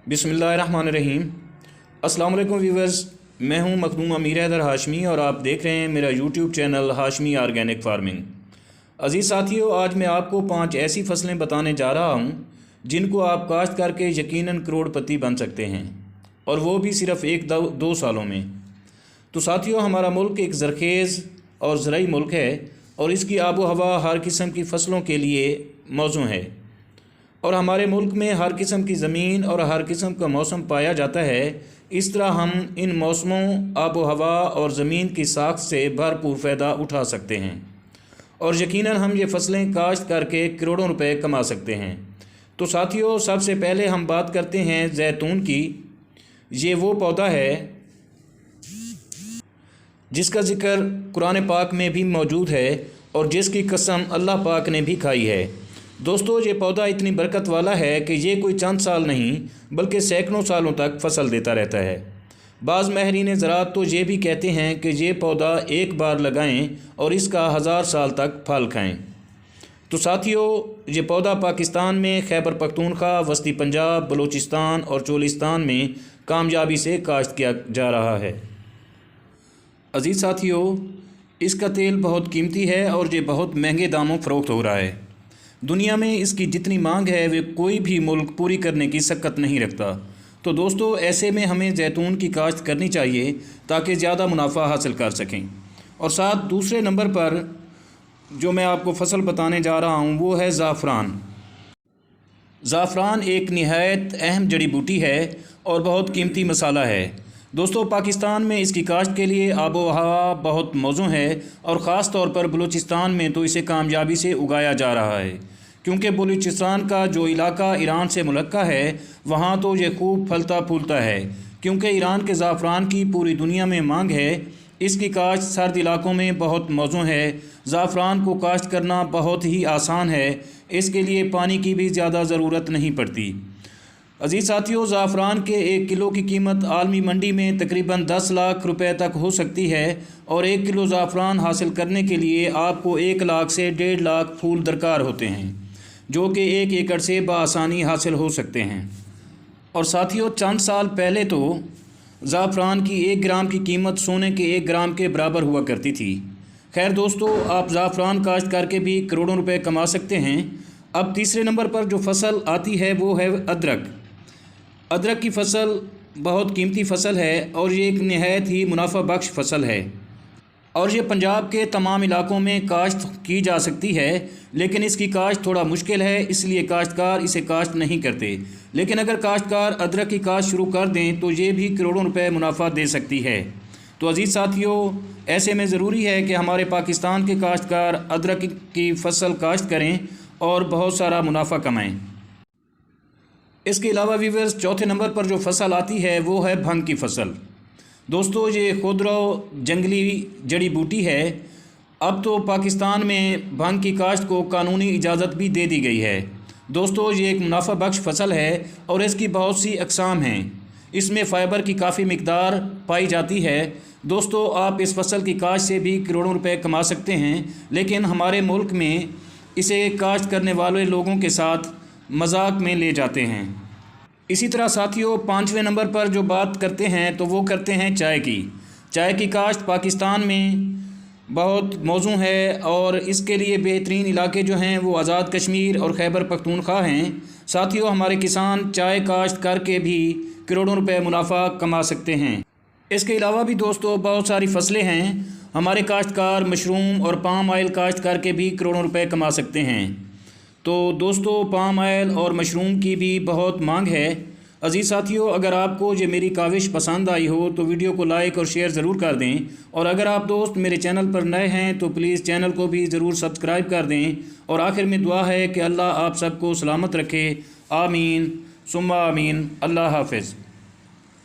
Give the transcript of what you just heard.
बिस्मिल्लाहिर्रहमानिर्रहीम। अस्सलाम वालेकुम व्यूवर्स, मैं हूं मखदूम अमीर हैदर हाशमी और आप देख रहे हैं मेरा YouTube channel Hashmi organic farming. अज़ीज़ साथियों, आज मैं आपको 5 ऐसी फसलें बताने जा रहा हूं जिनको आप काश्त करके यकीनन करोड़पति बन सकते हैं, और वो भी सिर्फ़ 1-2 सालों में। तो साथियों, हमारा मुल्क एक ज़रख़ेज़ और ज़रई मुल्क है और इसकी आबो हवा हर किस्म की फ़सलों के लिए मौज़ू है, और हमारे मुल्क में हर किस्म की ज़मीन और हर किस्म का मौसम पाया जाता है। इस तरह हम इन मौसमों, आबो हवा और ज़मीन की साख्त से भरपूर फ़ायदा उठा सकते हैं और यकीनन हम ये फ़सलें काश्त करके करोड़ों रुपए कमा सकते हैं। तो साथियों, सबसे पहले हम बात करते हैं जैतून की। ये वो पौधा है जिसका ज़िक्र कुरान पाक में भी मौजूद है और जिसकी कसम अल्लाह पाक ने भी खाई है। दोस्तों, ये पौधा इतनी बरकत वाला है कि ये कोई चंद साल नहीं बल्कि सैकड़ों सालों तक फसल देता रहता है। बाज़ माहिरीन ज़राअत तो ये भी कहते हैं कि ये पौधा एक बार लगाएं और इसका 1000 साल तक फल खाएं। तो साथियों, ये पौधा पाकिस्तान में खैबर पख्तूनख्वा, वस्ती पंजाब, बलूचिस्तान और चोलिस्तान में कामयाबी से काश्त किया जा रहा है। अज़ीज़ साथियों, इसका तेल बहुत कीमती है और ये बहुत महंगे दामों फ़रोख्त हो रहा है। दुनिया में इसकी जितनी मांग है वे कोई भी मुल्क पूरी करने की सकत नहीं रखता। तो दोस्तों, ऐसे में हमें जैतून की काश्त करनी चाहिए ताकि ज़्यादा मुनाफा हासिल कर सकें। और साथ दूसरे नंबर पर जो मैं आपको फसल बताने जा रहा हूँ वो है ज़ाफ़रान। ज़ाफ़रान एक निहायत अहम जड़ी बूटी है और बहुत कीमती मसाला है। दोस्तों, पाकिस्तान में इसकी काश्त के लिए आबो हवा बहुत मौजू है और ख़ास तौर पर बलूचिस्तान में तो इसे कामयाबी से उगाया जा रहा है, क्योंकि बलूचिस्तान का जो इलाका ईरान से मुलक्का है वहाँ तो ये खूब फलता फूलता है, क्योंकि ईरान के ज़ाफ़रान की पूरी दुनिया में मांग है। इसकी काश्त सर्द इलाकों में बहुत मौजू है। ज़ाफ़रान को काश्त करना बहुत ही आसान है, इसके लिए पानी की भी ज़्यादा ज़रूरत नहीं पड़ती। अज़ीज़ साथियों, ज़ाफ़रान के 1 किलो की कीमत आलमी मंडी में तकरीबन 10 लाख रुपए तक हो सकती है, और 1 किलो ज़ाफ़रान हासिल करने के लिए आपको 1 लाख से 1.5 लाख फूल दरकार होते हैं, जो कि 1 एकड़ से बआसानी हासिल हो सकते हैं। और साथियों, चंद साल पहले तो ज़ाफ़रान की 1 ग्राम की कीमत सोने के 1 ग्राम के बराबर हुआ करती थी। खैर दोस्तों, आप ज़ाफ़रान काश्त करके भी करोड़ों रुपए कमा सकते हैं। अब तीसरे नंबर पर जो फसल आती है वो है अदरक। अदरक की फसल बहुत कीमती फसल है और ये एक नहायत ही मुनाफा बख्श फसल है, और ये पंजाब के तमाम इलाकों में काश्त की जा सकती है, लेकिन इसकी काश्त थोड़ा मुश्किल है, इसलिए काश्तकार इसे काश्त नहीं करते। लेकिन अगर काश्तकार अदरक की काश्त शुरू कर दें तो ये भी करोड़ों रुपए मुनाफा दे सकती है। तो अज़ीज़ साथियों, ऐसे में ज़रूरी है कि हमारे पाकिस्तान के काश्तकार अदरक की फसल काश्त करें और बहुत सारा मुनाफा कमाएँ। इसके अलावा व्यूअर्स, चौथे नंबर पर जो फसल आती है वो है भंग की फसल। दोस्तों, ये खुदरो जंगली जड़ी बूटी है। अब तो पाकिस्तान में भंग की काश्त को कानूनी इजाज़त भी दे दी गई है। दोस्तों, ये एक मुनाफा बख्श फसल है और इसकी बहुत सी अक़साम हैं। इसमें फ़ाइबर की काफ़ी मिकदार पाई जाती है। दोस्तों, आप इस फसल की काश्त से भी करोड़ों रुपए कमा सकते हैं, लेकिन हमारे मुल्क में इसे काश्त करने वाले लोगों के साथ मजाक में ले जाते हैं। इसी तरह साथियों, 5वें नंबर पर जो बात करते हैं तो वो करते हैं चाय की। चाय की काश्त पाकिस्तान में बहुत मौजू है और इसके लिए बेहतरीन इलाके जो हैं वो आज़ाद कश्मीर और खैबर पख्तूनख्वा हैं। साथियों, हमारे किसान चाय काश्त करके भी करोड़ों रुपए मुनाफा कमा सकते हैं। इसके अलावा भी दोस्तों बहुत सारी फसलें हैं। हमारे काश्तकार मशरूम और पाम ऑयल काश्त करके भी करोड़ों रुपए कमा सकते हैं। तो दोस्तों, पाम ऑयल और मशरूम की भी बहुत मांग है। अज़ीज़ साथियों, अगर आपको ये मेरी काविश पसंद आई हो तो वीडियो को लाइक और शेयर ज़रूर कर दें, और अगर आप दोस्त मेरे चैनल पर नए हैं तो प्लीज़ चैनल को भी ज़रूर सब्सक्राइब कर दें। और आखिर में दुआ है कि अल्लाह आप सबको सलामत रखे। आमीन सुम्मा आमीन। अल्लाह हाफ़िज़।